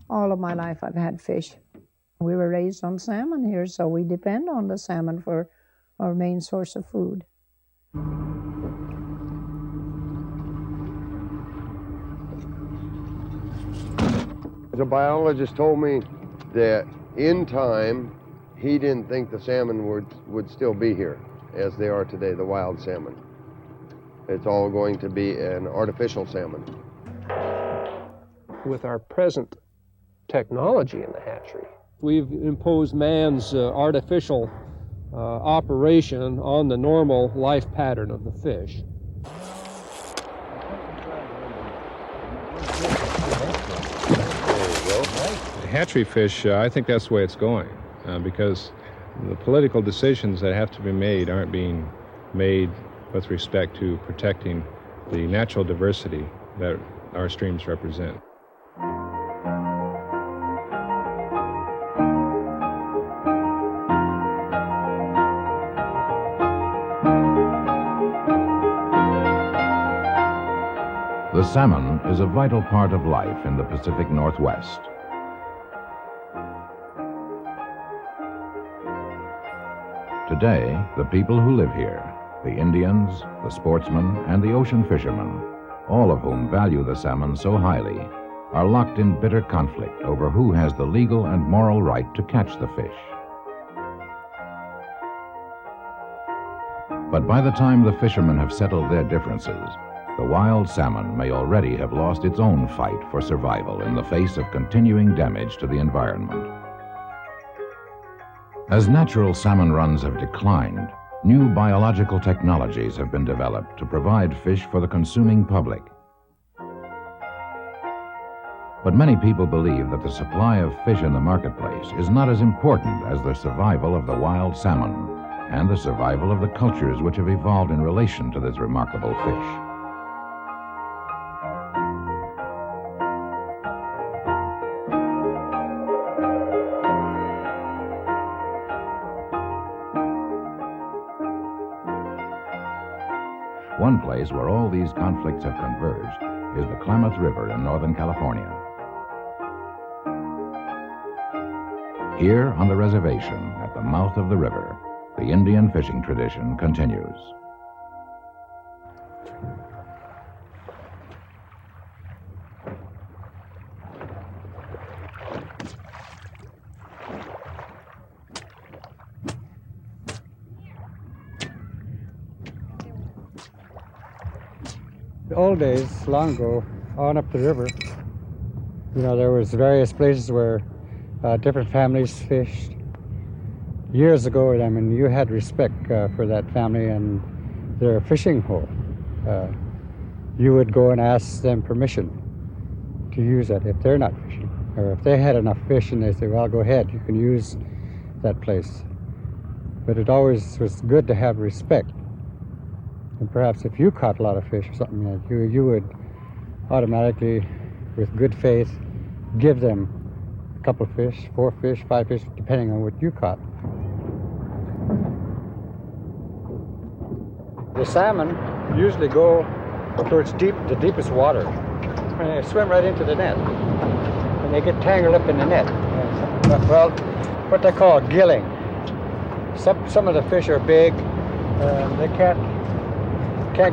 All of my life I've had fish. We were raised on salmon here, so we depend on the salmon for our main source of food. The biologist told me that in time, he didn't think the salmon would still be here as they are today, the wild salmon. It's all going to be an artificial salmon. With our present technology in the hatchery, we've imposed man's artificial operation on the normal life pattern of the fish. The hatchery fish, I think that's the way it's going, because the political decisions that have to be made aren't being made with respect to protecting the natural diversity that our streams represent. The salmon is a vital part of life in the Pacific Northwest. Today, the people who live here, the Indians, the sportsmen, and the ocean fishermen, all of whom value the salmon so highly, are locked in bitter conflict over who has the legal and moral right to catch the fish. But by the time the fishermen have settled their differences, the wild salmon may already have lost its own fight for survival in the face of continuing damage to the environment. As natural salmon runs have declined, new biological technologies have been developed to provide fish for the consuming public. But many people believe that the supply of fish in the marketplace is not as important as the survival of the wild salmon and the survival of the cultures which have evolved in relation to this remarkable fish. One place where all these conflicts have converged is the Klamath River in Northern California. Here on the reservation at the mouth of the river, the Indian fishing tradition continues. The old days, long ago, on up the river, there was various places where different families fished. Years ago, you had respect for that family and their fishing hole. You would go and ask them permission to use that if they're not fishing. Or if they had enough fish and they say, well, go ahead, you can use that place. But it always was good to have respect. And perhaps if you caught a lot of fish or something, you would automatically, with good faith, give them a couple of fish, 4 fish, 5 fish, depending on what you caught. The salmon usually go towards the deepest water, and they swim right into the net, and they get tangled up in the net. Well, what they call gilling. Some of the fish are big, they can't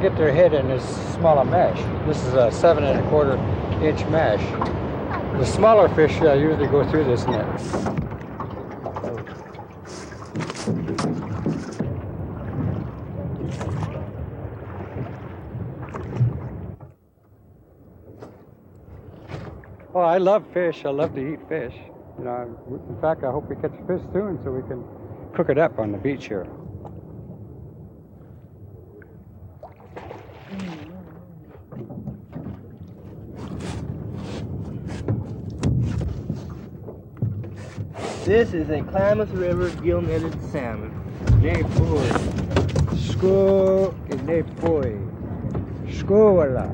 get their head in this smaller mesh. This is a 7 1/4 inch mesh. The smaller fish usually go through this net. Oh, I love fish. I love to eat fish. In fact, I hope we catch fish soon so we can cook it up on the beach here. This is a Klamath River gill-netted salmon. Nepoi. Sko and nepoi. Skoala.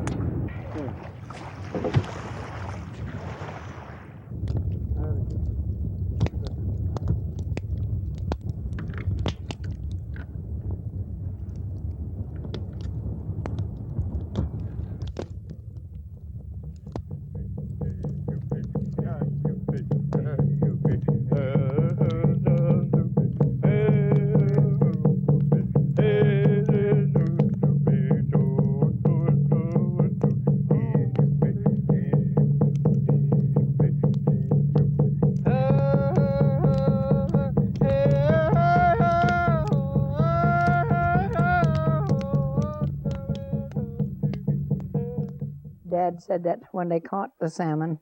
Dad said that when they caught the salmon,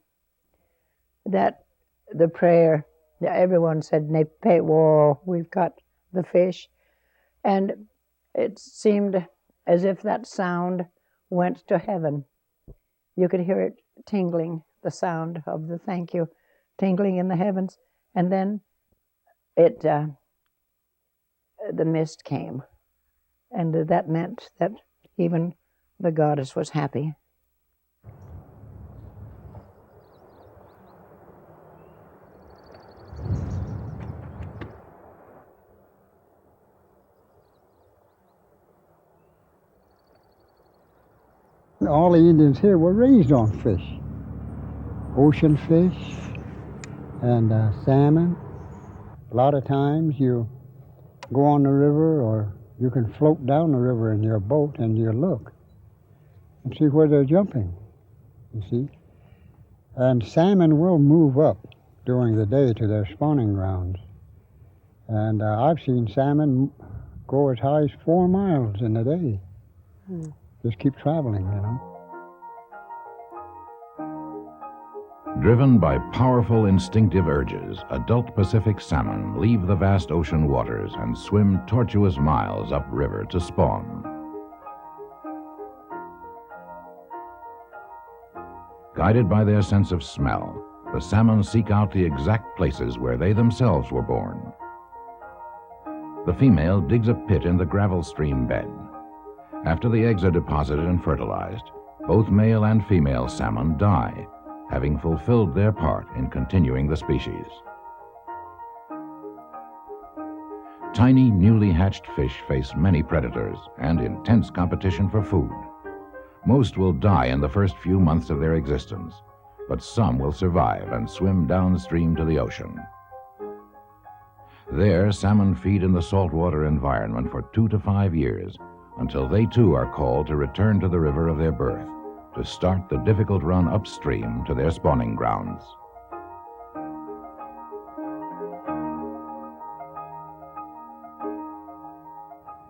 that the prayer, everyone said, whoa, we've got the fish. And it seemed as if that sound went to heaven. You could hear it tingling, the sound of the thank you, tingling in the heavens. And then the mist came. And that meant that even the goddess was happy. All the Indians here were raised on fish. Ocean fish and salmon. A lot of times you go on the river, or you can float down the river in your boat and you look and see where they're jumping, you see. And salmon will move up during the day to their spawning grounds. And I've seen salmon go as high as 4 miles in a day. Just keep traveling, you know. Driven by powerful instinctive urges, adult Pacific salmon leave the vast ocean waters and swim tortuous miles upriver to spawn. Guided by their sense of smell, the salmon seek out the exact places where they themselves were born. The female digs a pit in the gravel stream bed. After the eggs are deposited and fertilized, both male and female salmon die, having fulfilled their part in continuing the species. Tiny, newly hatched fish face many predators and intense competition for food. Most will die in the first few months of their existence, but some will survive and swim downstream to the ocean. There, salmon feed in the saltwater environment for 2 to 5 years, until they too are called to return to the river of their birth, to start the difficult run upstream to their spawning grounds.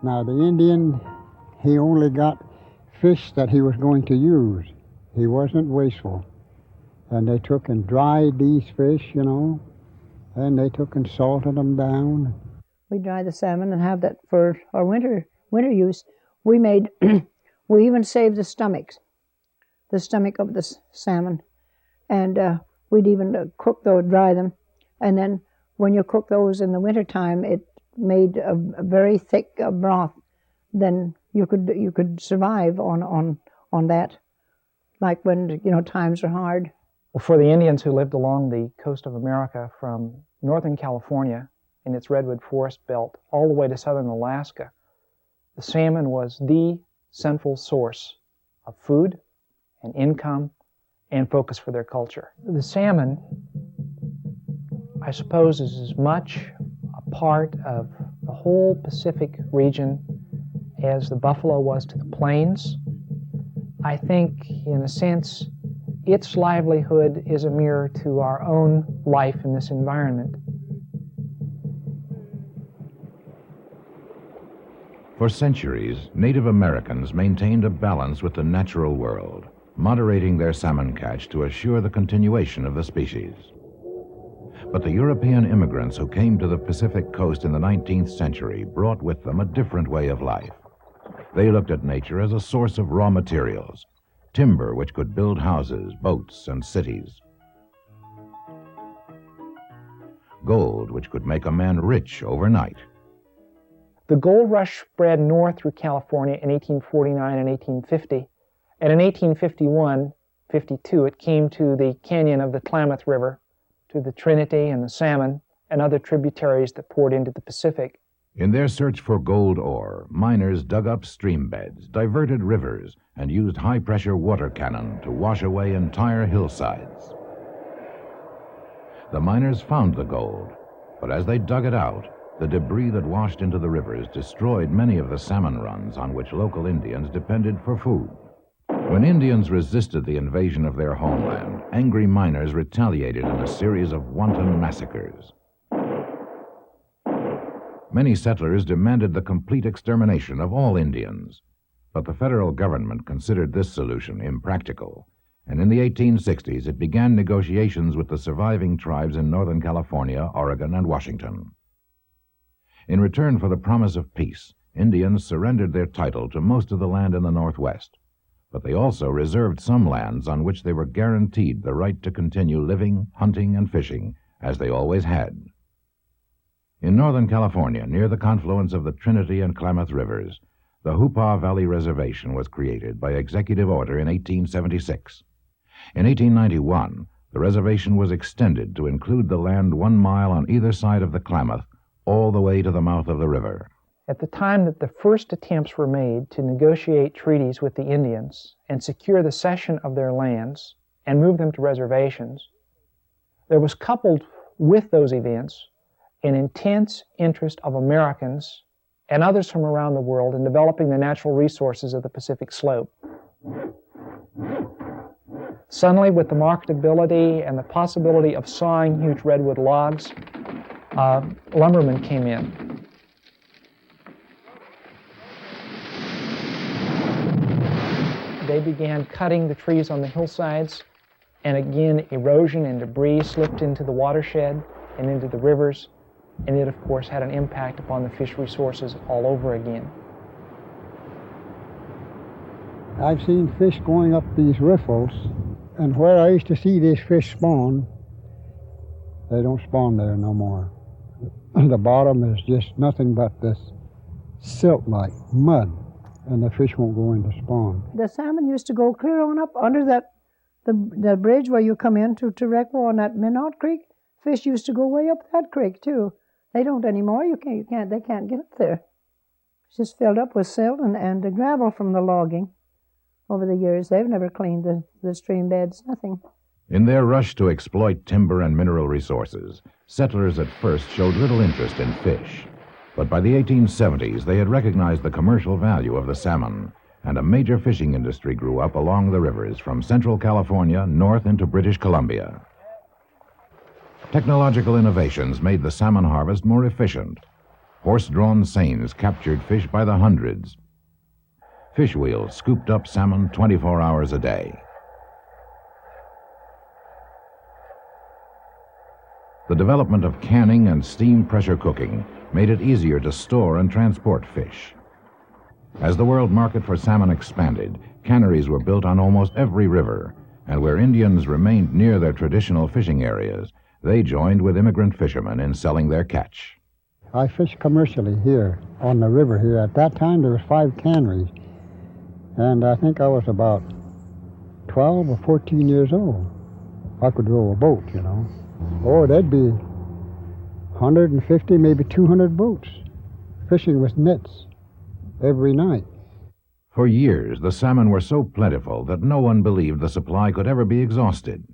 Now the Indian, he only got fish that he was going to use. He wasn't wasteful. And they took and dried these fish, you know, and they took and salted them down. We dry the salmon and have that for our winter use. We made, we even saved the stomach of the salmon. And we'd even cook those, dry them. And then when you cook those in the wintertime, it made a very thick broth. Then you could survive on that, like when, you know, times are hard. Well, for the Indians who lived along the coast of America from northern California in its redwood forest belt all the way to southern Alaska, the salmon was the central source of food and income and focus for their culture. The salmon, I suppose, is as much a part of the whole Pacific region as the buffalo was to the plains. I think, in a sense, its livelihood is a mirror to our own life in this environment. For centuries, Native Americans maintained a balance with the natural world, moderating their salmon catch to assure the continuation of the species. But the European immigrants who came to the Pacific coast in the 19th century brought with them a different way of life. They looked at nature as a source of raw materials, timber which could build houses, boats, and cities, gold which could make a man rich overnight. The gold rush spread north through California in 1849 and 1850, and in 1851-52 it came to the canyon of the Klamath River, to the Trinity and the Salmon and other tributaries that poured into the Pacific. In their search for gold ore, miners dug up stream beds, diverted rivers, and used high-pressure water cannon to wash away entire hillsides. The miners found the gold, but as they dug it out, the debris that washed into the rivers destroyed many of the salmon runs on which local Indians depended for food. When Indians resisted the invasion of their homeland, angry miners retaliated in a series of wanton massacres. Many settlers demanded the complete extermination of all Indians, but the federal government considered this solution impractical and in the 1860s it began negotiations with the surviving tribes in Northern California, Oregon, and Washington. In return for the promise of peace, Indians surrendered their title to most of the land in the Northwest, but they also reserved some lands on which they were guaranteed the right to continue living, hunting, and fishing as they always had. In Northern California, near the confluence of the Trinity and Klamath Rivers, the Hoopaw Valley Reservation was created by executive order in 1876. In 1891, the reservation was extended to include the land 1 mile on either side of the Klamath, all the way to the mouth of the river. At the time that the first attempts were made to negotiate treaties with the Indians and secure the cession of their lands and move them to reservations, there was coupled with those events an intense interest of Americans and others from around the world in developing the natural resources of the Pacific Slope. Suddenly, with the marketability and the possibility of sawing huge redwood logs, lumbermen came in. They began cutting the trees on the hillsides, and again erosion and debris slipped into the watershed and into the rivers, and it of course had an impact upon the fish resources all over again. I've seen fish going up these riffles, and where I used to see these fish spawn, they don't spawn there no more. The bottom is just nothing but this silt-like mud, and the fish won't go in to spawn. The salmon used to go clear on up under the bridge where you come into Travle on that Minot Creek. Fish used to go way up that creek too. They don't anymore. They can't get up there. It's just filled up with silt and the gravel from the logging. Over the years, they've never cleaned the stream beds, nothing. In their rush to exploit timber and mineral resources, settlers at first showed little interest in fish. But by the 1870s, they had recognized the commercial value of the salmon, and a major fishing industry grew up along the rivers from central California north into British Columbia. Technological innovations made the salmon harvest more efficient. Horse-drawn seines captured fish by the hundreds. Fish wheels scooped up salmon 24 hours a day. The development of canning and steam pressure cooking made it easier to store and transport fish. As the world market for salmon expanded, canneries were built on almost every river, and where Indians remained near their traditional fishing areas, they joined with immigrant fishermen in selling their catch. I fished commercially here on the river here. At that time, there was 5 canneries, and I think I was about 12 or 14 years old. I could row a boat, you know. Oh, there'd be 150, maybe 200 boats fishing with nets every night. For years, the salmon were so plentiful that no one believed the supply could ever be exhausted.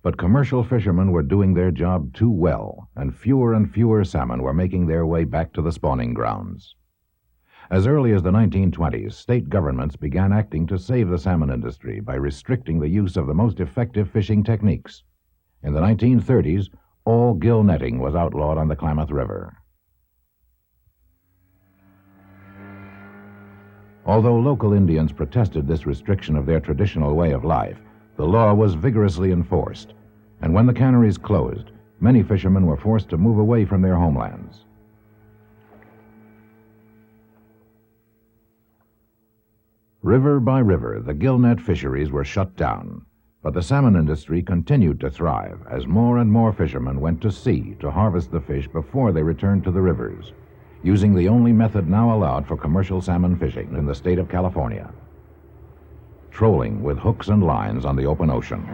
But commercial fishermen were doing their job too well, and fewer salmon were making their way back to the spawning grounds. As early as the 1920s, state governments began acting to save the salmon industry by restricting the use of the most effective fishing techniques. In the 1930s, all gill netting was outlawed on the Klamath River. Although local Indians protested this restriction of their traditional way of life, the law was vigorously enforced, and when the canneries closed, many fishermen were forced to move away from their homelands. River by river, the gill net fisheries were shut down, but the salmon industry continued to thrive as more and more fishermen went to sea to harvest the fish before they returned to the rivers, using the only method now allowed for commercial salmon fishing in the state of California: trolling with hooks and lines on the open ocean.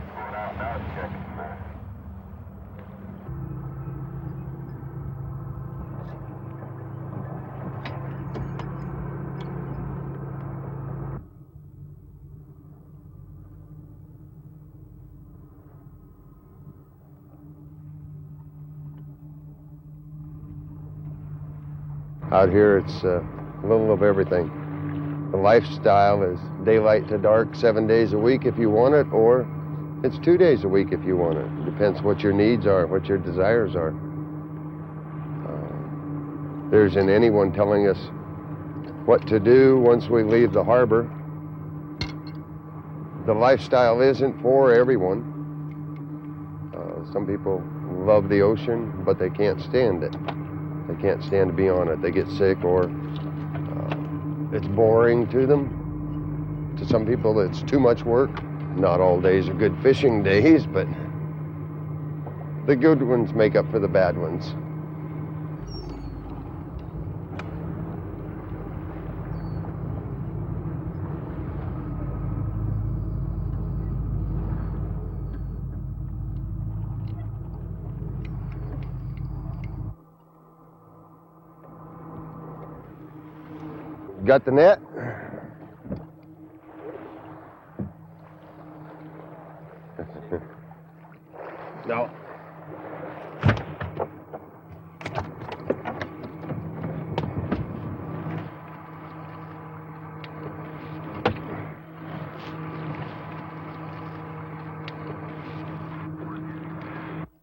Out here, it's a little of everything. The lifestyle is daylight to dark 7 days a week if you want it, or it's 2 days a week if you want it. Depends what your needs are, what your desires are. There isn't anyone telling us what to do once we leave the harbor. the lifestyle isn't for everyone. Some people love the ocean, but they can't stand it. They can't stand to be on it. They get sick, or it's boring to them. To some people, it's too much work. Not all days are good fishing days, but the good ones make up for the bad ones. Got the net? No.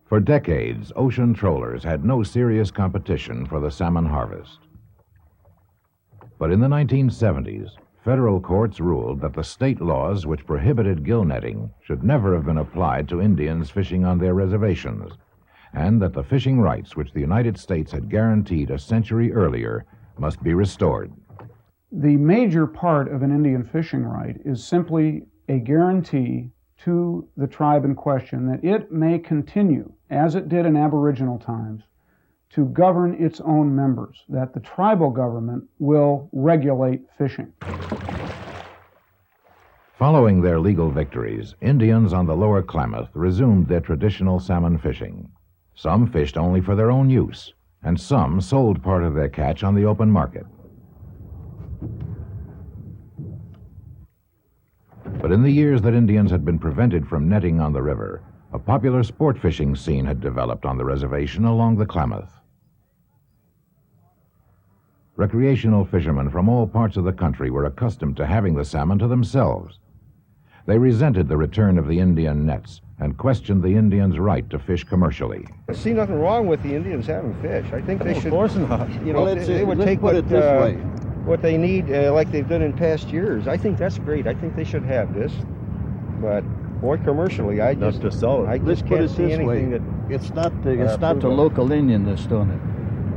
For decades, ocean trollers had no serious competition for the salmon harvest. But in the 1970s, federal courts ruled that the state laws which prohibited gill netting should never have been applied to Indians fishing on their reservations, and that the fishing rights which the United States had guaranteed a century earlier must be restored. The major part of an Indian fishing right is simply a guarantee to the tribe in question that it may continue, as it did in Aboriginal times, to govern its own members, that the tribal government will regulate fishing. Following their legal victories, Indians on the lower Klamath resumed their traditional salmon fishing. Some fished only for their own use, and some sold part of their catch on the open market. But in the years that Indians had been prevented from netting on the river, a popular sport fishing scene had developed on the reservation along the Klamath. Recreational fishermen from all parts of the country were accustomed to having the salmon to themselves. They resented the return of the Indian nets and questioned the Indians' right to fish commercially. I see nothing wrong with the Indians having fish. I think they should. Of course not. You know, they would take put it this way. What they need, like they've done in past years. I think that's great. I think they should have this. But boy, commercially, I just not to sell it. I just can't see anything that. It's not the local Indian that's doing it.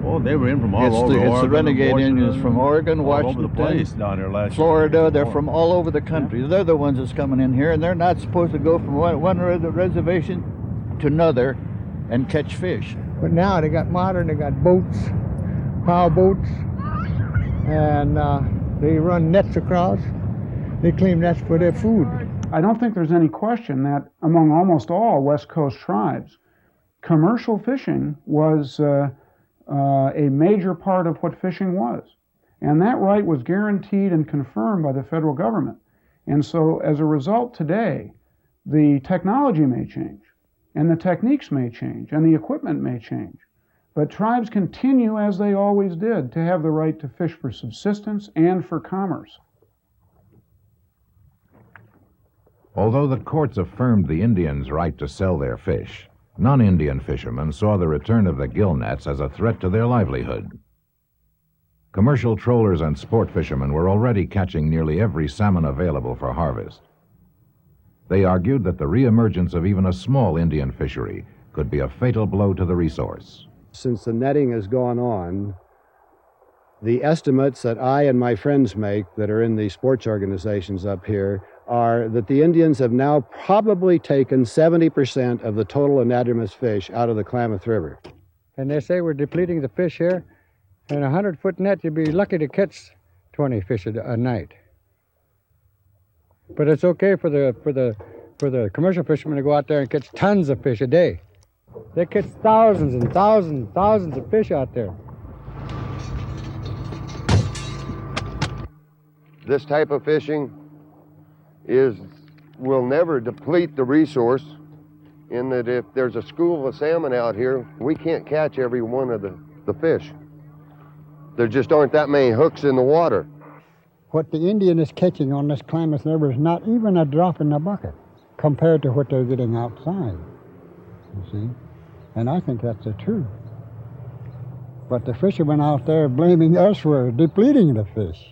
Oh, they were in from all over. It's the renegade Indians from Oregon, Washington, all over the place down there last Florida. year. They're from all over the country. They're the ones that's coming in here, and they're not supposed to go from one reservation to another and catch fish. But now they got modern, they got boats, power boats, and they run nets across. They claim that's for their food. I don't think there's any question that among almost all West Coast tribes, commercial fishing was a major part of what fishing was. And that right was guaranteed and confirmed by the federal government. And so as a result today, the technology may change, and the techniques may change, and the equipment may change. But tribes continue, as they always did, to have the right to fish for subsistence and for commerce. Although the courts affirmed the Indians' right to sell their fish, non-Indian fishermen saw the return of the gill nets as a threat to their livelihood. Commercial trollers and sport fishermen were already catching nearly every salmon available for harvest. They argued that the reemergence of even a small Indian fishery could be a fatal blow to the resource. Since the netting has gone on, the estimates that I and my friends make that are in the sports organizations up here are that the Indians have now probably taken 70% of the total anadromous fish out of the Klamath River. And they say we're depleting the fish here. In a 100-foot net, you'd be lucky to catch 20 fish a night. But it's okay for the commercial fishermen to go out there and catch tons of fish a day. They catch thousands and thousands and thousands of fish out there. This type of fishing will never deplete the resource, in that if there's a school of salmon out here, we can't catch every one of the fish. There just aren't that many hooks in the water. What the Indian is catching on this Klamath River is not even a drop in the bucket compared to what they're getting outside, you see. And I think that's the truth. But the fishermen out there are blaming us for depleting the fish.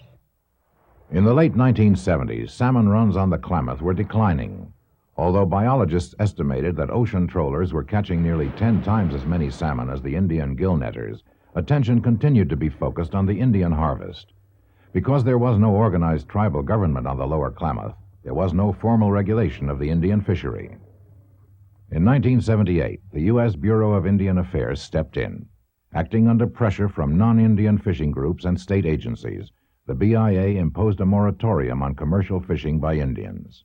In the late 1970s, salmon runs on the Klamath were declining. Although biologists estimated that ocean trollers were catching nearly 10 times as many salmon as the Indian gill netters, attention continued to be focused on the Indian harvest. Because there was no organized tribal government on the lower Klamath, there was no formal regulation of the Indian fishery. In 1978, the U.S. Bureau of Indian Affairs stepped in. Acting under pressure from non-Indian fishing groups and state agencies, the BIA imposed a moratorium on commercial fishing by Indians.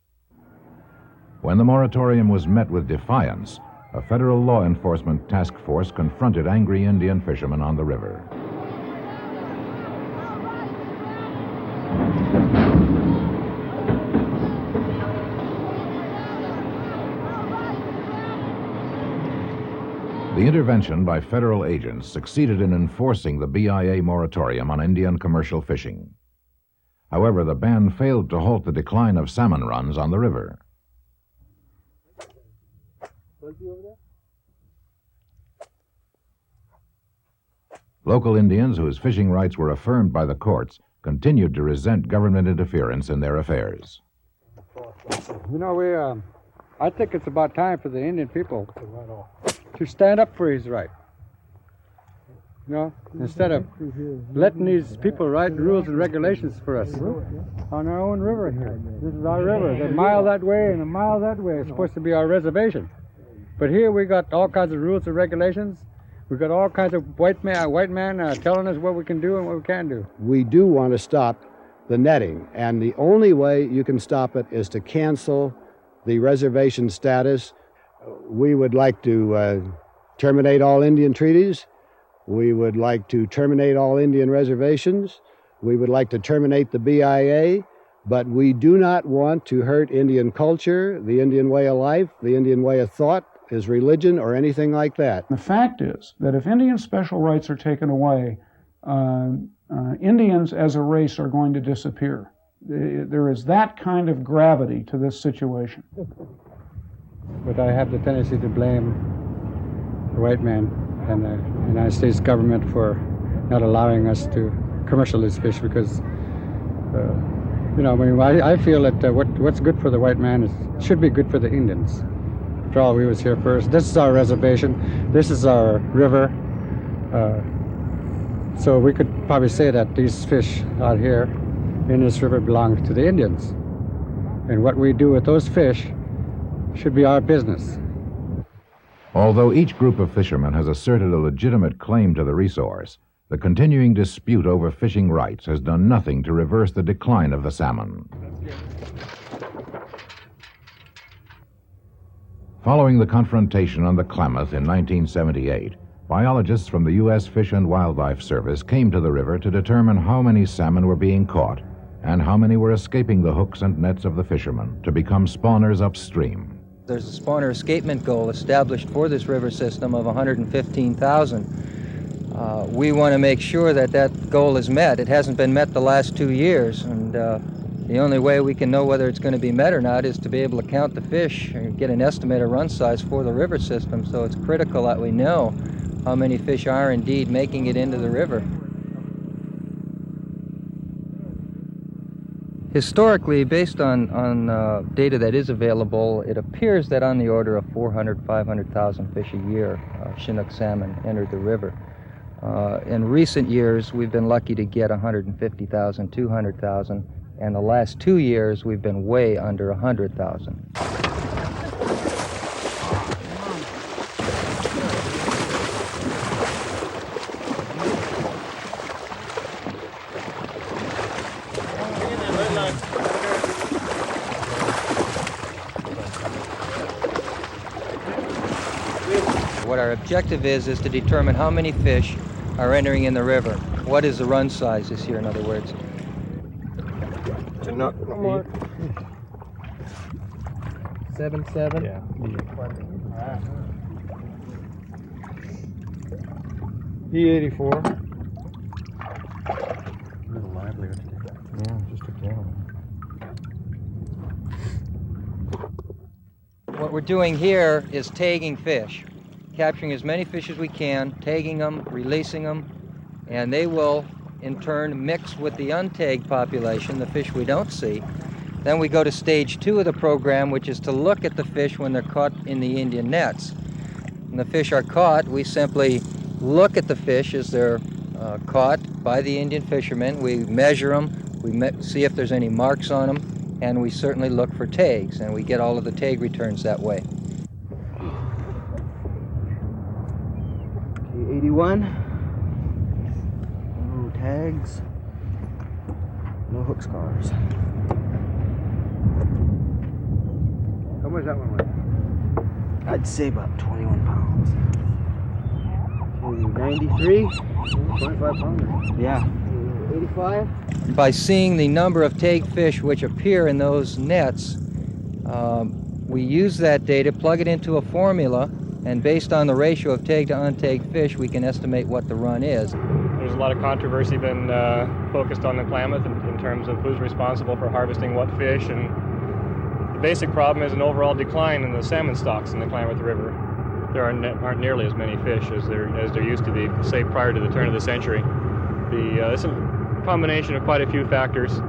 When the moratorium was met with defiance, a federal law enforcement task force confronted angry Indian fishermen on the river. The intervention by federal agents succeeded in enforcing the BIA moratorium on Indian commercial fishing. However, the ban failed to halt the decline of salmon runs on the river. Local Indians, whose fishing rights were affirmed by the courts, continued to resent government interference in their affairs. You know, I think it's about time for the Indian people to stand up for his right. You know, instead of letting these people write rules and regulations for us on our own river here. This is our river. A mile that way and a mile that way is supposed to be our reservation. But here we got all kinds of rules and regulations. We got all kinds of white man telling us what we can do and what we can't do. We do want to stop the netting, and the only way you can stop it is to cancel the reservation status. We would like to terminate all Indian treaties. We would like to terminate all Indian reservations. We would like to terminate the BIA, but we do not want to hurt Indian culture, the Indian way of life, the Indian way of thought, his religion, or anything like that. The fact is that if Indian special rights are taken away, Indians as a race are going to disappear. There is that kind of gravity to this situation. But I have the tendency to blame the white man and the United States government for not allowing us to commercialize fish because, you know, I feel that what's good for the white man should be good for the Indians. After all, we was here first. This is our reservation. This is our river. So we could probably say that these fish out here in this river belong to the Indians. And what we do with those fish should be our business. Although each group of fishermen has asserted a legitimate claim to the resource, the continuing dispute over fishing rights has done nothing to reverse the decline of the salmon. Following the confrontation on the Klamath in 1978, biologists from the U.S. Fish and Wildlife Service came to the river to determine how many salmon were being caught and how many were escaping the hooks and nets of the fishermen to become spawners upstream. There's a spawner escapement goal established for this river system of 115,000. We want to make sure that that goal is met. It hasn't been met the last 2 years, and the only way we can know whether it's going to be met or not is to be able to count the fish and get an estimated run size for the river system. So it's critical that we know how many fish are indeed making it into the river. Historically, based on data that is available, it appears that on the order of 400, 500,000 fish a year, Chinook salmon, entered the river. In recent years, we've been lucky to get 150,000, 200,000, and the last 2 years, we've been way under 100,000. What our objective is to determine how many fish are entering in the river. What is the run size this year, in other words? No, more. 7.7? Yeah. E84. A little livelier today. Yeah, just a gallon. What we're doing here is tagging fish, capturing as many fish as we can, tagging them, releasing them, and they will in turn mix with the untagged population, the fish we don't see. Then we go to stage 2 of the program, which is to look at the fish when they're caught in the Indian nets. When the fish are caught, we simply look at the fish as they're caught by the Indian fishermen. We measure them, we see if there's any marks on them, and we certainly look for tags, and we get all of the tag returns that way. 81. No tags. No hook scars. How much that one weigh? I'd say about 21 pounds. 93. 25 pounds. Yeah. 85. By seeing the number of tagged fish which appear in those nets, we use that data, plug it into a formula, and based on the ratio of tagged to untagged fish, we can estimate what the run is. There's a lot of controversy been focused on the Klamath in terms of who's responsible for harvesting what fish, and the basic problem is an overall decline in the salmon stocks in the Klamath River. There aren't nearly as many fish as there used to be, say, prior to the turn of the century. It's a combination of quite a few factors.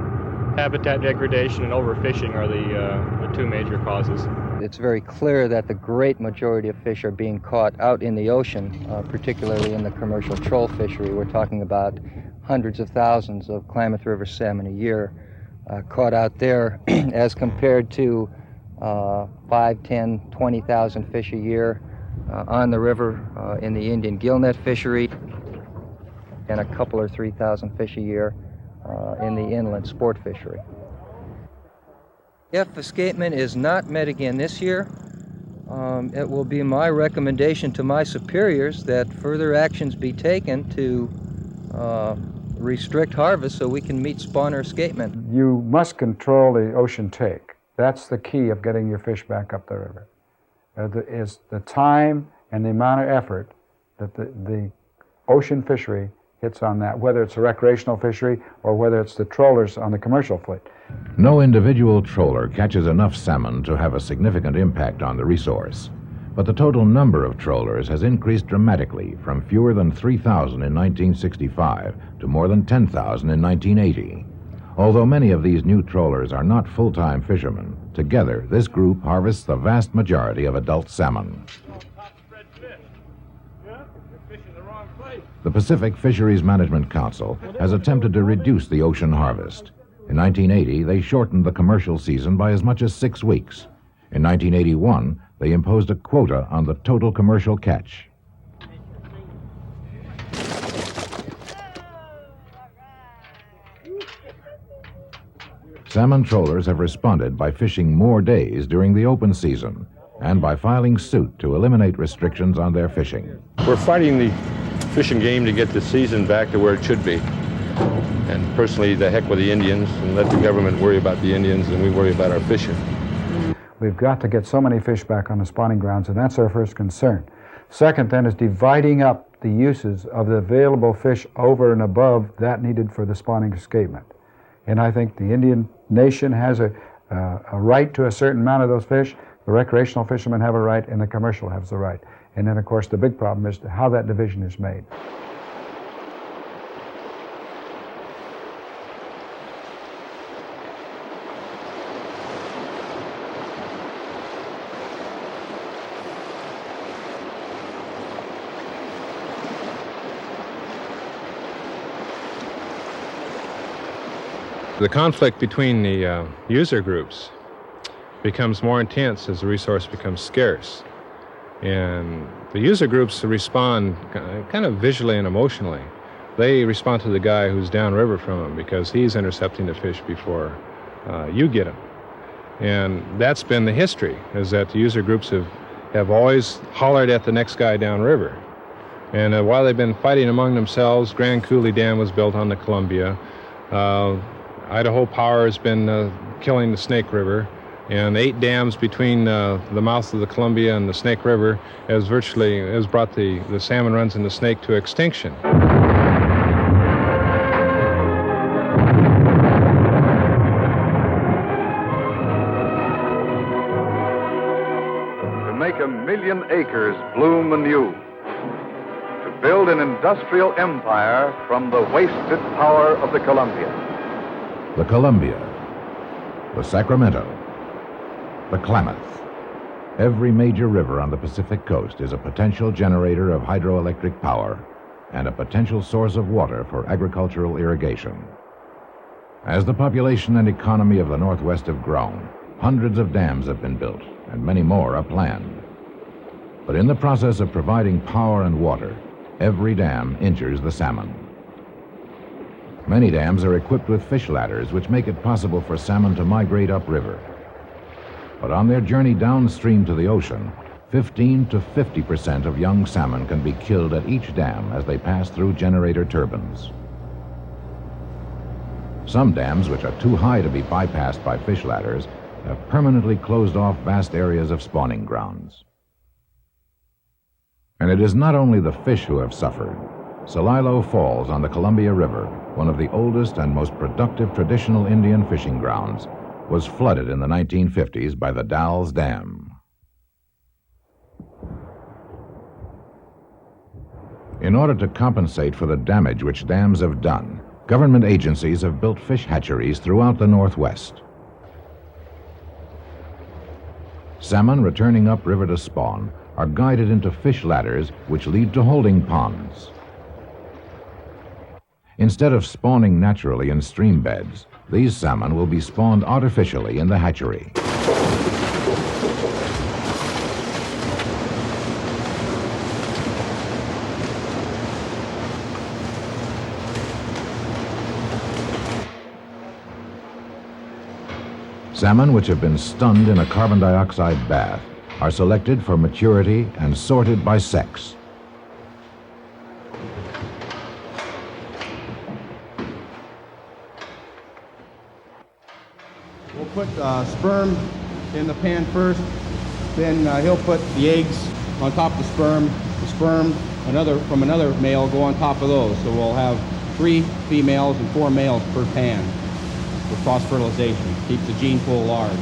Habitat degradation and overfishing are the two major causes. It's very clear that the great majority of fish are being caught out in the ocean, particularly in the commercial troll fishery. We're talking about hundreds of thousands of Klamath River salmon a year caught out there as compared to 5, 10, 20,000 fish a year on the river in the Indian gillnet fishery, and a couple or 3,000 fish a year in the inland sport fishery. If escapement is not met again this year, it will be my recommendation to my superiors that further actions be taken to restrict harvest so we can meet spawner escapement. You must control the ocean take. That's the key of getting your fish back up the river. Is the time and the amount of effort that the ocean fishery hits on that, whether it's a recreational fishery or whether it's the trollers on the commercial fleet. No individual troller catches enough salmon to have a significant impact on the resource, but the total number of trollers has increased dramatically from fewer than 3,000 in 1965 to more than 10,000 in 1980. Although many of these new trollers are not full-time fishermen, together this group harvests the vast majority of adult salmon. The Pacific Fisheries Management Council has attempted to reduce the ocean harvest. In 1980, they shortened the commercial season by as much as 6 weeks. In 1981, they imposed a quota on the total commercial catch. Salmon trollers have responded by fishing more days during the open season and by filing suit to eliminate restrictions on their fishing. We're fighting the fishing game to get the season back to where it should be. And personally, the heck with the Indians, and let the government worry about the Indians and we worry about our fishing. We've got to get so many fish back on the spawning grounds, and that's our first concern. Second, then, is dividing up the uses of the available fish over and above that needed for the spawning escapement. And I think the Indian nation has a right to a certain amount of those fish, the recreational fishermen have a right, and the commercial has the right. And then, of course, the big problem is how that division is made. The conflict between the user groups becomes more intense as the resource becomes scarce. And the user groups respond kind of visually and emotionally. They respond to the guy who's downriver from them because he's intercepting the fish before you get them. And that's been the history, is that the user groups have always hollered at the next guy downriver. And while they've been fighting among themselves, Grand Coulee Dam was built on the Columbia. Idaho Power has been killing the Snake River, and 8 dams between the mouth of the Columbia and the Snake River has brought the salmon runs in the Snake to extinction. To make 1,000,000 acres bloom anew, to build an industrial empire from the wasted power of the Columbia. The Columbia, the Sacramento, the Klamath. Every major river on the Pacific coast is a potential generator of hydroelectric power and a potential source of water for agricultural irrigation. As the population and economy of the Northwest have grown, hundreds of dams have been built and many more are planned. But in the process of providing power and water, every dam injures the salmon. Many dams are equipped with fish ladders which make it possible for salmon to migrate upriver. But on their journey downstream to the ocean, 15 to 50% of young salmon can be killed at each dam as they pass through generator turbines. Some dams, which are too high to be bypassed by fish ladders, have permanently closed off vast areas of spawning grounds. And it is not only the fish who have suffered. Celilo Falls on the Columbia River, one of the oldest and most productive traditional Indian fishing grounds, was flooded in the 1950s by the Dalles Dam. In order to compensate for the damage which dams have done, government agencies have built fish hatcheries throughout the Northwest. Salmon returning upriver to spawn are guided into fish ladders which lead to holding ponds. Instead of spawning naturally in stream beds, these salmon will be spawned artificially in the hatchery. Salmon which have been stunned in a carbon dioxide bath are selected for maturity and sorted by sex. We'll put sperm in the pan first, then he'll put the eggs on top of the sperm from another male go on top of those. So we'll have 3 females and 4 males per pan for cross-fertilization. Keeps the gene pool large.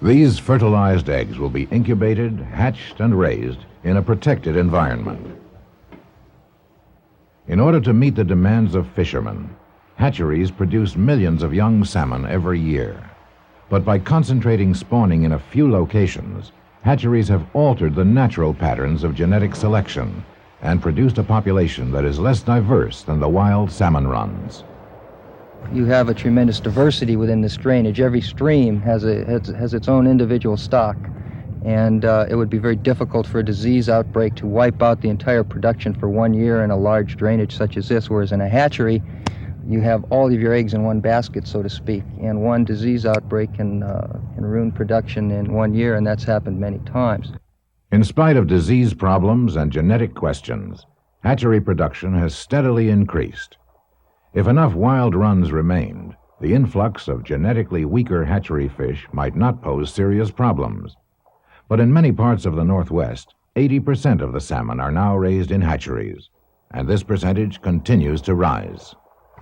These fertilized eggs will be incubated, hatched, and raised in a protected environment. In order to meet the demands of fishermen, hatcheries produce millions of young salmon every year. But by concentrating spawning in a few locations, hatcheries have altered the natural patterns of genetic selection and produced a population that is less diverse than the wild salmon runs. You have a tremendous diversity within this drainage. Every stream has its own individual stock, and it would be very difficult for a disease outbreak to wipe out the entire production for 1 year in a large drainage such as this, whereas in a hatchery, you have all of your eggs in one basket, so to speak, and one disease outbreak can ruin production in 1 year, and that's happened many times. In spite of disease problems and genetic questions, hatchery production has steadily increased. If enough wild runs remained, the influx of genetically weaker hatchery fish might not pose serious problems. But in many parts of the Northwest, 80% of the salmon are now raised in hatcheries, and this percentage continues to rise.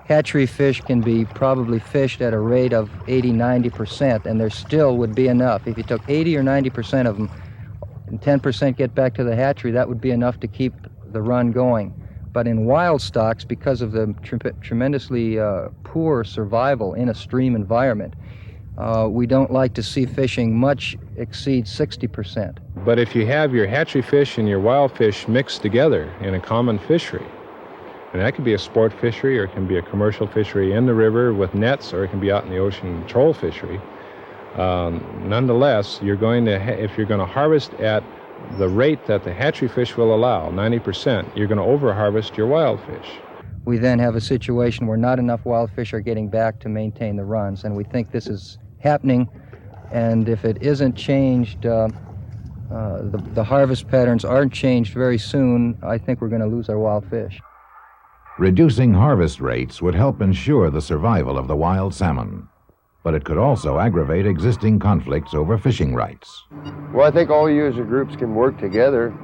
Hatchery fish can be probably fished at a rate of 80-90%, and there still would be enough. If you took 80 or 90% of them and 10% get back to the hatchery, that would be enough to keep the run going. But in wild stocks, because of the tremendously poor survival in a stream environment, we don't like to see fishing much exceed 60%. But if you have your hatchery fish and your wild fish mixed together in a common fishery, and that could be a sport fishery or it can be a commercial fishery in the river with nets, or it can be out in the ocean troll fishery, nonetheless, if you're going to harvest at the rate that the hatchery fish will allow, 90%, you're going to overharvest your wild fish. We then have a situation where not enough wild fish are getting back to maintain the runs, and we think this is happening, and if it isn't changed, the harvest patterns aren't changed very soon, I think we're going to lose our wild fish. Reducing harvest rates would help ensure the survival of the wild salmon, but it could also aggravate existing conflicts over fishing rights. Well, I think all user groups can work together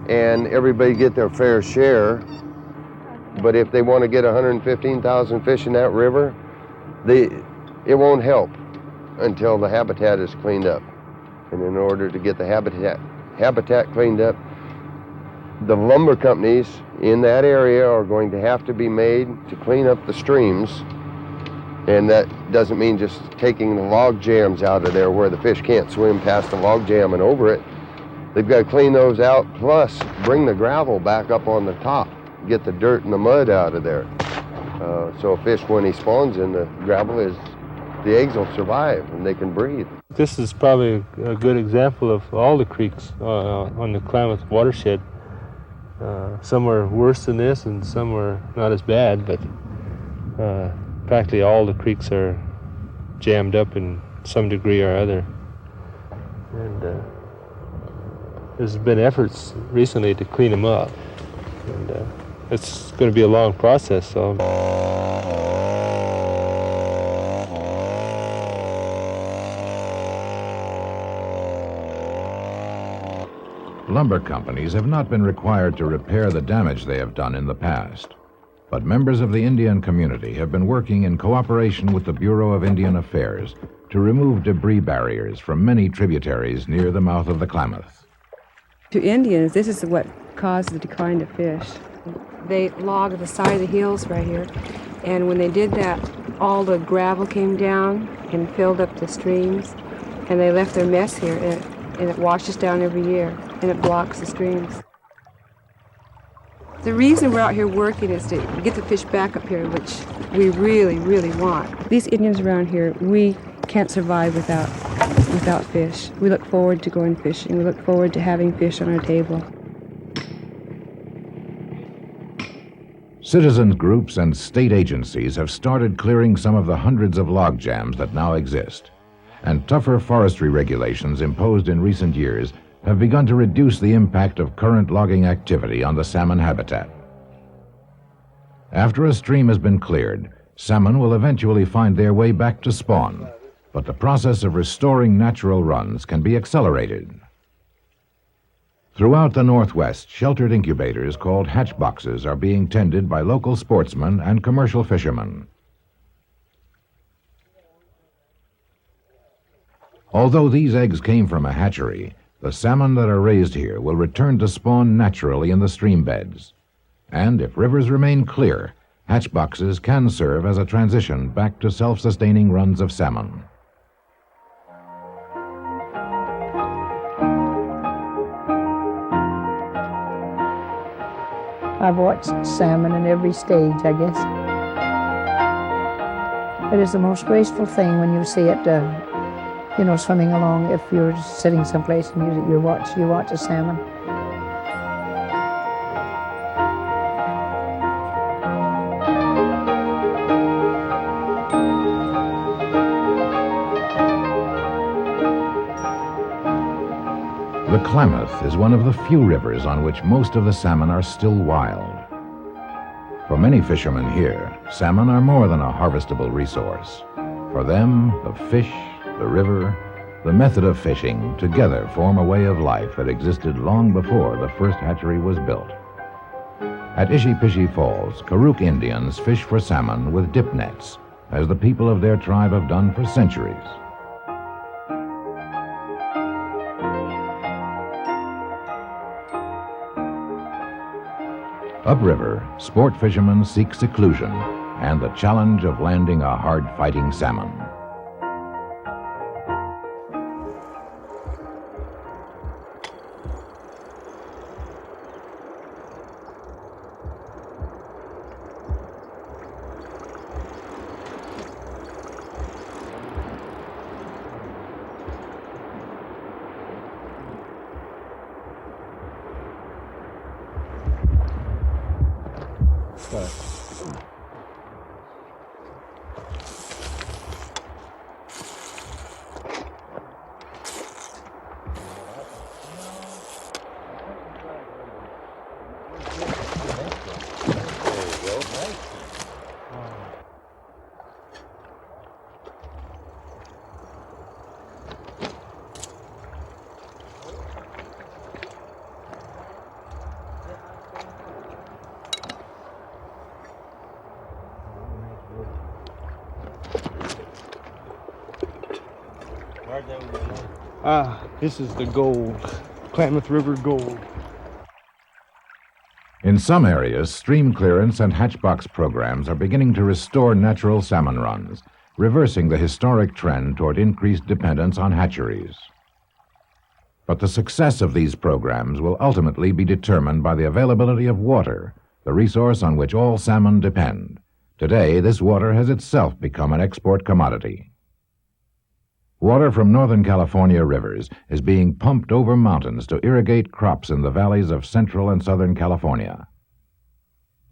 and everybody get their fair share. But if they want to get 115,000 fish in that river, it won't help until the habitat is cleaned up. And in order to get the habitat cleaned up, the lumber companies in that area are going to have to be made to clean up the streams. And that doesn't mean just taking the log jams out of there where the fish can't swim past the log jam and over it. They've got to clean those out, plus bring the gravel back up on the top, get the dirt and the mud out of there. So a fish, when he spawns in the gravel, the eggs will survive and they can breathe. This is probably a good example of all the creeks on the Klamath watershed. Some are worse than this and some are not as bad, but practically all the creeks are jammed up in some degree or other. And there's been efforts recently to clean them up. And it's going to be a long process, so. Lumber companies have not been required to repair the damage they have done in the past. But members of the Indian community have been working in cooperation with the Bureau of Indian Affairs to remove debris barriers from many tributaries near the mouth of the Klamath. To Indians, this is what caused the decline of fish. They logged the side of the hills right here, and when they did that, all the gravel came down and filled up the streams, and they left their mess here, and it washes down every year, and it blocks the streams. The reason we're out here working is to get the fish back up here, which we really, really want. These Indians around here, we can't survive without fish. We look forward to going fishing. We look forward to having fish on our table. Citizens groups and state agencies have started clearing some of the hundreds of log jams that now exist, and tougher forestry regulations imposed in recent years have begun to reduce the impact of current logging activity on the salmon habitat. After a stream has been cleared, salmon will eventually find their way back to spawn, but the process of restoring natural runs can be accelerated. Throughout the Northwest, sheltered incubators called hatch boxes are being tended by local sportsmen and commercial fishermen. Although these eggs came from a hatchery, the salmon that are raised here will return to spawn naturally in the stream beds. And if rivers remain clear, hatch boxes can serve as a transition back to self-sustaining runs of salmon. I've watched salmon in every stage, I guess. It is the most graceful thing when you see it, swimming along. If you're sitting someplace and you watch a salmon. The Klamath is one of the few rivers on which most of the salmon are still wild. For many fishermen here, salmon are more than a harvestable resource. For them, the fish, the river, the method of fishing together form a way of life that existed long before the first hatchery was built. At Ishipishi Falls, Karuk Indians fish for salmon with dip nets, as the people of their tribe have done for centuries. Upriver, sport fishermen seek seclusion and the challenge of landing a hard-fighting salmon. This is the gold, Klamath River gold. In some areas, stream clearance and hatchbox programs are beginning to restore natural salmon runs, reversing the historic trend toward increased dependence on hatcheries. But the success of these programs will ultimately be determined by the availability of water, the resource on which all salmon depend. Today, this water has itself become an export commodity. Water from Northern California rivers is being pumped over mountains to irrigate crops in the valleys of Central and Southern California.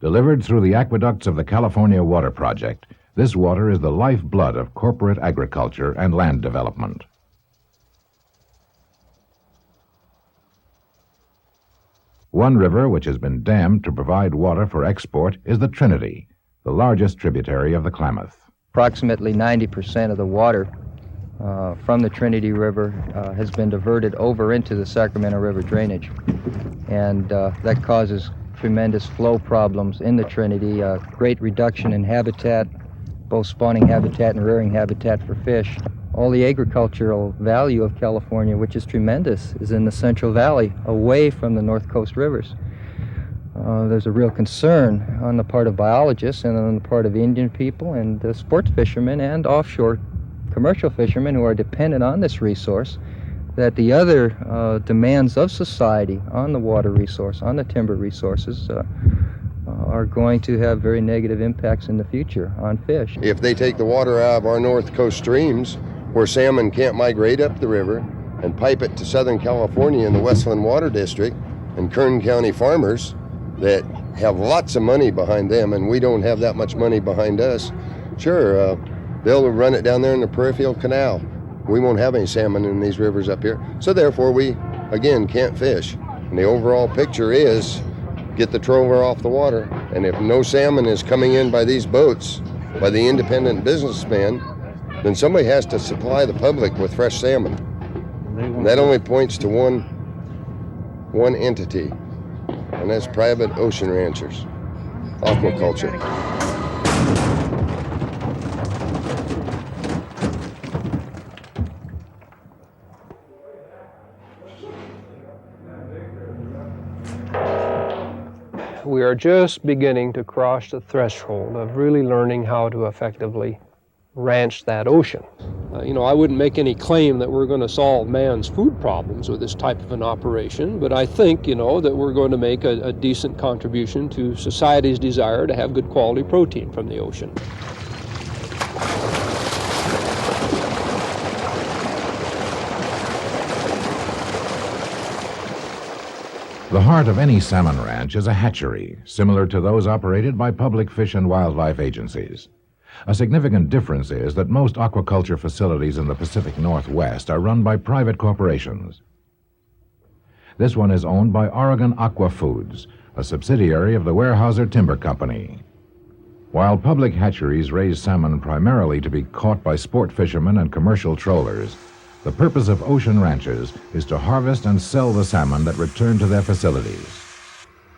Delivered through the aqueducts of the California Water Project, this water is the lifeblood of corporate agriculture and land development. One river which has been dammed to provide water for export is the Trinity, the largest tributary of the Klamath. Approximately 90% of the water from the Trinity River has been diverted over into the Sacramento River drainage, and that causes tremendous flow problems in the Trinity, great reduction in habitat, both spawning habitat and rearing habitat for fish. All the agricultural value of California, which is tremendous, is in the Central Valley, away from the North Coast rivers. There's a real concern on the part of biologists and on the part of Indian people and sports fishermen and offshore commercial fishermen who are dependent on this resource, that the other demands of society on the water resource, on the timber resources, are going to have very negative impacts in the future on fish. If they take the water out of our North Coast streams, where salmon can't migrate up the river, and pipe it to Southern California in the Westland Water District, and Kern County farmers that have lots of money behind them, and we don't have that much money behind us, sure, they'll run it down there in the peripheral canal. We won't have any salmon in these rivers up here. So therefore we, again, can't fish. And the overall picture is get the trover off the water. And if no salmon is coming in by these boats, by the independent businessmen, then somebody has to supply the public with fresh salmon. And that only points to one entity, and that's private ocean ranchers, aquaculture. We are just beginning to cross the threshold of really learning how to effectively ranch that ocean. I wouldn't make any claim that we're going to solve man's food problems with this type of an operation, but I think, that we're going to make a decent contribution to society's desire to have good quality protein from the ocean. The heart of any salmon ranch is a hatchery, similar to those operated by public fish and wildlife agencies. A significant difference is that most aquaculture facilities in the Pacific Northwest are run by private corporations. This one is owned by Oregon Aqua Foods, a subsidiary of the Weyerhaeuser Timber Company. While public hatcheries raise salmon primarily to be caught by sport fishermen and commercial trollers, the purpose of ocean ranches is to harvest and sell the salmon that return to their facilities.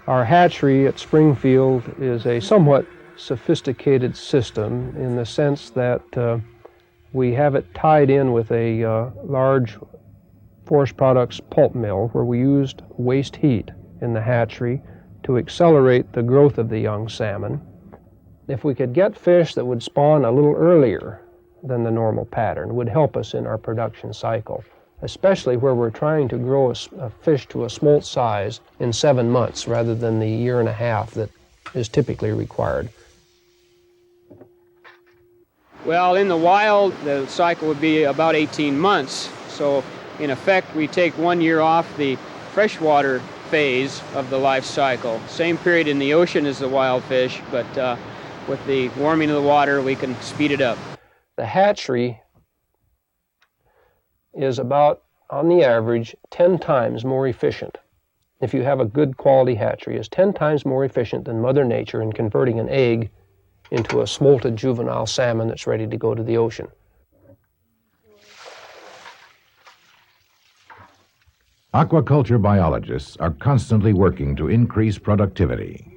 Our hatchery at Springfield is a somewhat sophisticated system in the sense that we have it tied in with a large forest products pulp mill where we used waste heat in the hatchery to accelerate the growth of the young salmon. If we could get fish that would spawn a little earlier than the normal pattern, it would help us in our production cycle, especially where we're trying to grow a fish to a smolt size in 7 months rather than the 1.5 years that is typically required. Well, in the wild, the cycle would be about 18 months. So, in effect, we take 1 year off the freshwater phase of the life cycle. Same period in the ocean as the wild fish, but with the warming of the water, we can speed it up. The hatchery is about, on the average, 10 times more efficient. If you have a good quality hatchery, is 10 times more efficient than Mother Nature in converting an egg into a smolted juvenile salmon that's ready to go to the ocean. Aquaculture biologists are constantly working to increase productivity.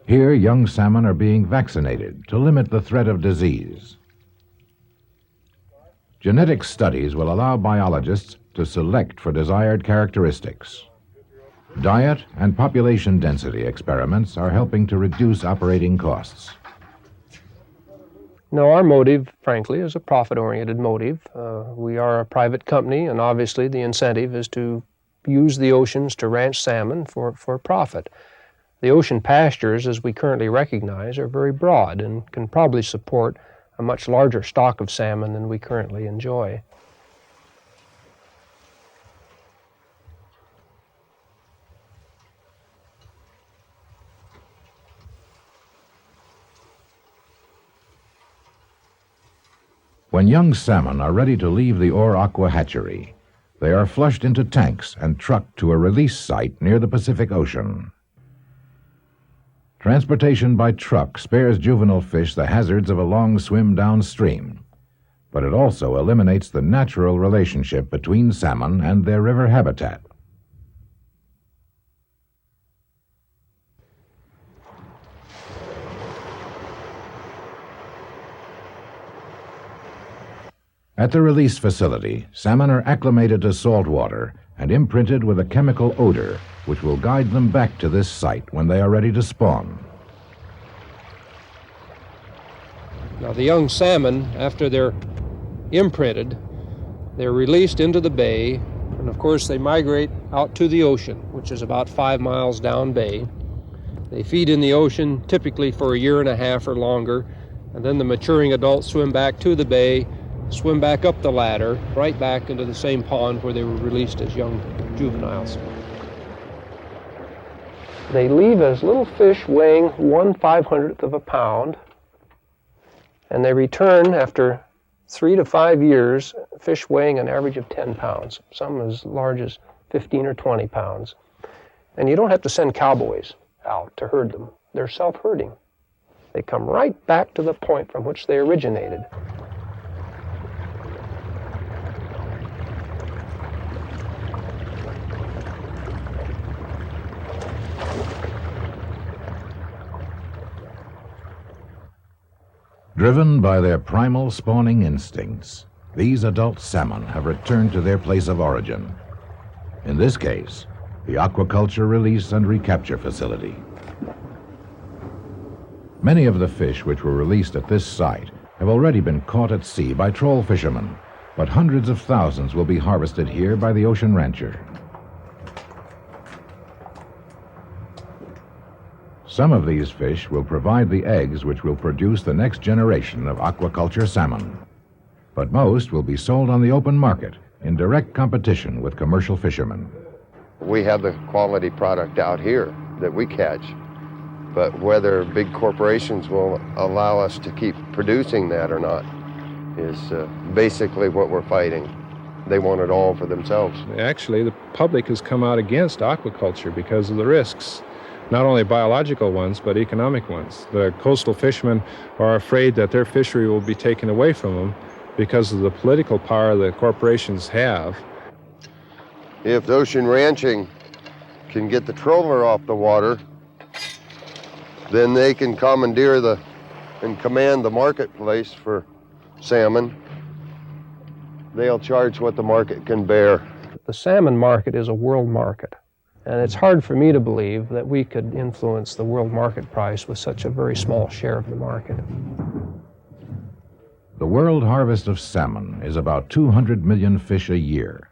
Here, young salmon are being vaccinated to limit the threat of disease. Genetic studies will allow biologists to select for desired characteristics. Diet and population density experiments are helping to reduce operating costs. No, our motive, frankly, is a profit-oriented motive. We are a private company, and obviously the incentive is to use the oceans to ranch salmon for profit. The ocean pastures, as we currently recognize, are very broad and can probably support a much larger stock of salmon than we currently enjoy. When young salmon are ready to leave the Ore Aqua hatchery, they are flushed into tanks and trucked to a release site near the Pacific Ocean. Transportation by truck spares juvenile fish the hazards of a long swim downstream, but it also eliminates the natural relationship between salmon and their river habitat. At the release facility, salmon are acclimated to salt water and imprinted with a chemical odor which will guide them back to this site when they are ready to spawn. Now, the young salmon, after they're imprinted, they're released into the bay, and of course they migrate out to the ocean, which is about 5 miles down bay. They feed in the ocean typically for a year and a half or longer, and then the maturing adults swim back to the bay, swim back up the ladder, right back into the same pond where they were released as young juveniles. They leave as little fish weighing 1/500th of a pound, and they return after 3 to 5 years, fish weighing an average of 10 pounds, some as large as 15 or 20 pounds. And you don't have to send cowboys out to herd them. They're self-herding. They come right back to the point from which they originated. Driven by their primal spawning instincts, these adult salmon have returned to their place of origin. In this case, the aquaculture release and recapture facility. Many of the fish which were released at this site have already been caught at sea by troll fishermen, but hundreds of thousands will be harvested here by the ocean rancher. Some of these fish will provide the eggs which will produce the next generation of aquaculture salmon. But most will be sold on the open market in direct competition with commercial fishermen. We have the quality product out here that we catch, but whether big corporations will allow us to keep producing that or not is basically what we're fighting. They want it all for themselves. Actually, the public has come out against aquaculture because of the risks. Not only biological ones, but economic ones. The coastal fishermen are afraid that their fishery will be taken away from them because of the political power the corporations have. If ocean ranching can get the trawler off the water, then they can commandeer and command the marketplace for salmon. They'll charge what the market can bear. The salmon market is a world market. And it's hard for me to believe that we could influence the world market price with such a very small share of the market. The world harvest of salmon is about 200 million fish a year.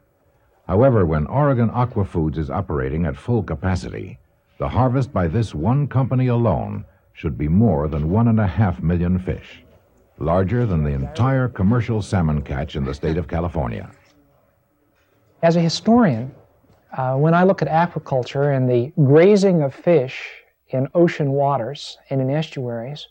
However, when Oregon Aqua Foods is operating at full capacity, the harvest by this one company alone should be more than 1.5 million fish, larger than the entire commercial salmon catch in the state of California. As a historian, When I look at aquaculture and the grazing of fish in ocean waters and in estuaries,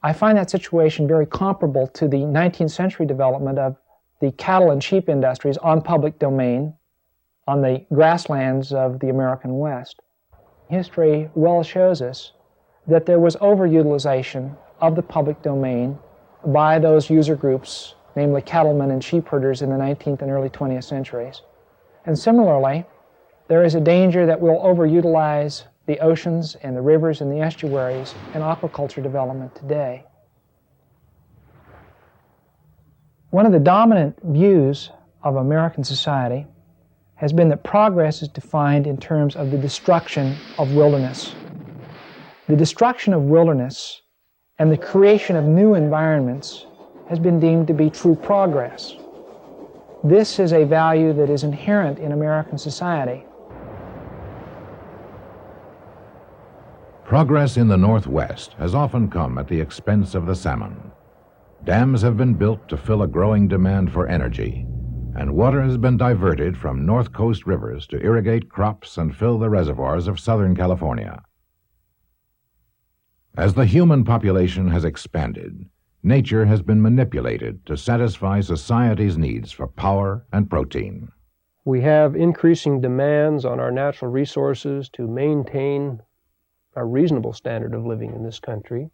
I find that situation very comparable to the 19th century development of the cattle and sheep industries on public domain on the grasslands of the American West. History well shows us that there was overutilization of the public domain by those user groups, namely cattlemen and sheep herders in the 19th and early 20th centuries. And similarly, there is a danger that we'll overutilize the oceans and the rivers and the estuaries in aquaculture development today. One of the dominant views of American society has been that progress is defined in terms of the destruction of wilderness. The destruction of wilderness and the creation of new environments has been deemed to be true progress. This is a value that is inherent in American society. Progress in the Northwest has often come at the expense of the salmon. Dams have been built to fill a growing demand for energy, and water has been diverted from North Coast rivers to irrigate crops and fill the reservoirs of Southern California. As the human population has expanded, nature has been manipulated to satisfy society's needs for power and protein. We have increasing demands on our natural resources to maintain a reasonable standard of living in this country.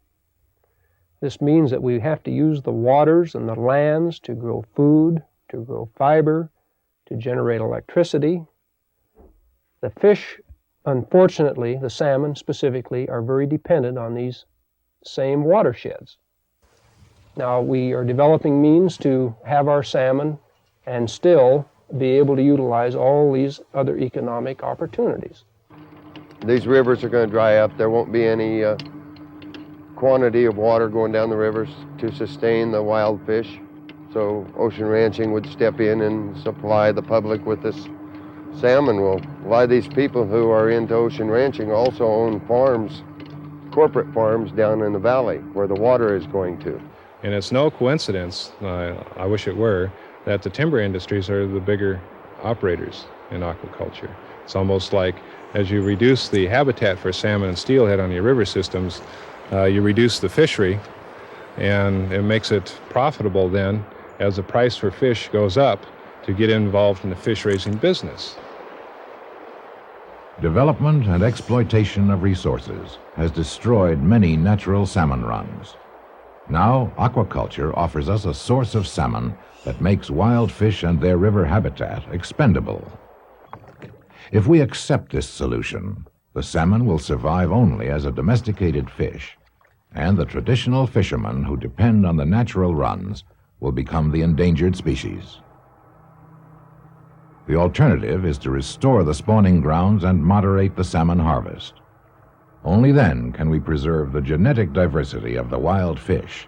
This means that we have to use the waters and the lands to grow food, to grow fiber, to generate electricity. The fish, unfortunately, the salmon specifically, are very dependent on these same watersheds. Now, we are developing means to have our salmon and still be able to utilize all these other economic opportunities. These rivers are going to dry up. There won't be any quantity of water going down the rivers to sustain the wild fish. So ocean ranching would step in and supply the public with this salmon. Well, a lot of these people who are into ocean ranching also own farms, corporate farms down in the valley where the water is going to. And it's no coincidence, I wish it were, that the timber industries are the bigger operators in aquaculture. It's almost like as you reduce the habitat for salmon and steelhead on your river systems, you reduce the fishery, and it makes it profitable then as the price for fish goes up to get involved in the fish raising business. Development and exploitation of resources has destroyed many natural salmon runs. Now, aquaculture offers us a source of salmon that makes wild fish and their river habitat expendable. If we accept this solution, the salmon will survive only as a domesticated fish, and the traditional fishermen who depend on the natural runs will become the endangered species. The alternative is to restore the spawning grounds and moderate the salmon harvest. Only then can we preserve the genetic diversity of the wild fish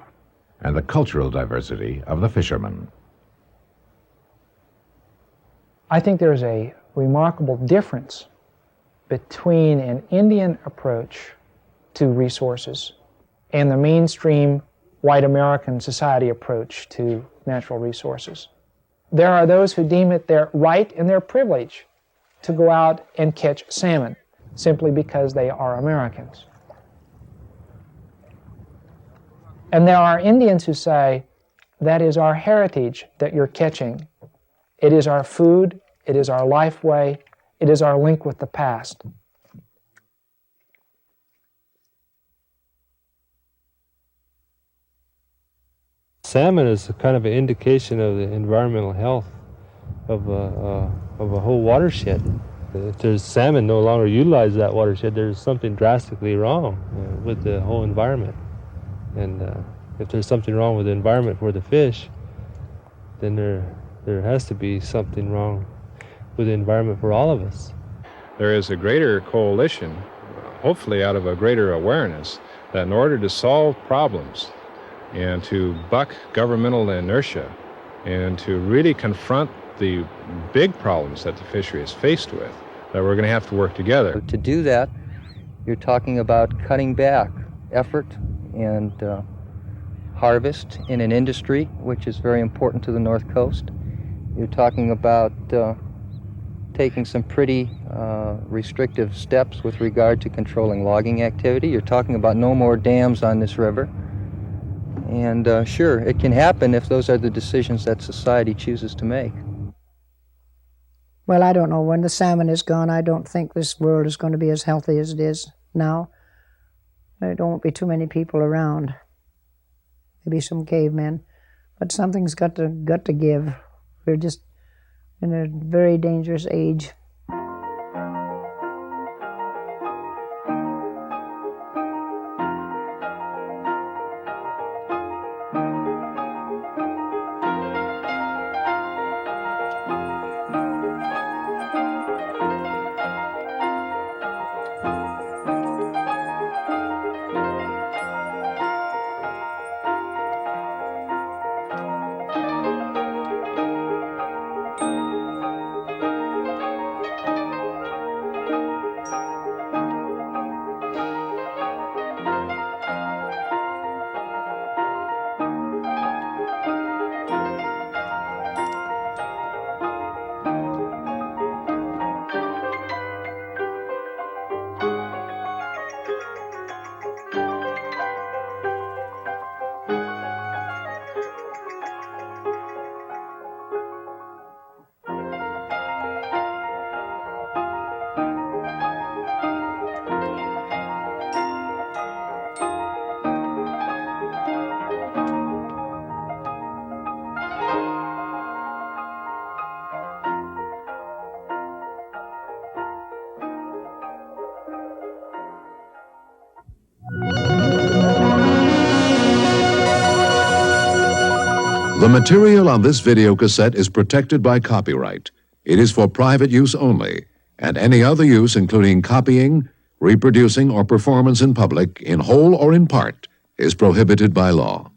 and the cultural diversity of the fishermen. I think there's a remarkable difference between an Indian approach to resources and the mainstream white American society approach to natural resources. There are those who deem it their right and their privilege to go out and catch salmon simply because they are Americans. And there are Indians who say, that is our heritage that you're catching. It is our food, it is our life way, it is our link with the past. Salmon is a kind of an indication of the environmental health of a whole watershed. If there's salmon no longer utilize that watershed, there's something drastically wrong with the whole environment. And if there's something wrong with the environment for the fish, then there has to be something wrong with the environment for all of us. There is a greater coalition, hopefully out of a greater awareness, that in order to solve problems and to buck governmental inertia and to really confront the big problems that the fishery is faced with, that we're going to have to work together. To do that, you're talking about cutting back effort and harvest in an industry which is very important to the North Coast. You're talking about taking some pretty restrictive steps with regard to controlling logging activity. You're talking about no more dams on this river. And sure, it can happen if those are the decisions that society chooses to make. Well, I don't know. When the salmon is gone, I don't think this world is going to be as healthy as it is now. There won't be too many people around. Maybe some cavemen. But something's got to give. We're just in a very dangerous age. The material on this video cassette is protected by copyright. It is for private use only, and any other use, including copying, reproducing, or performance in public, in whole or in part, is prohibited by law.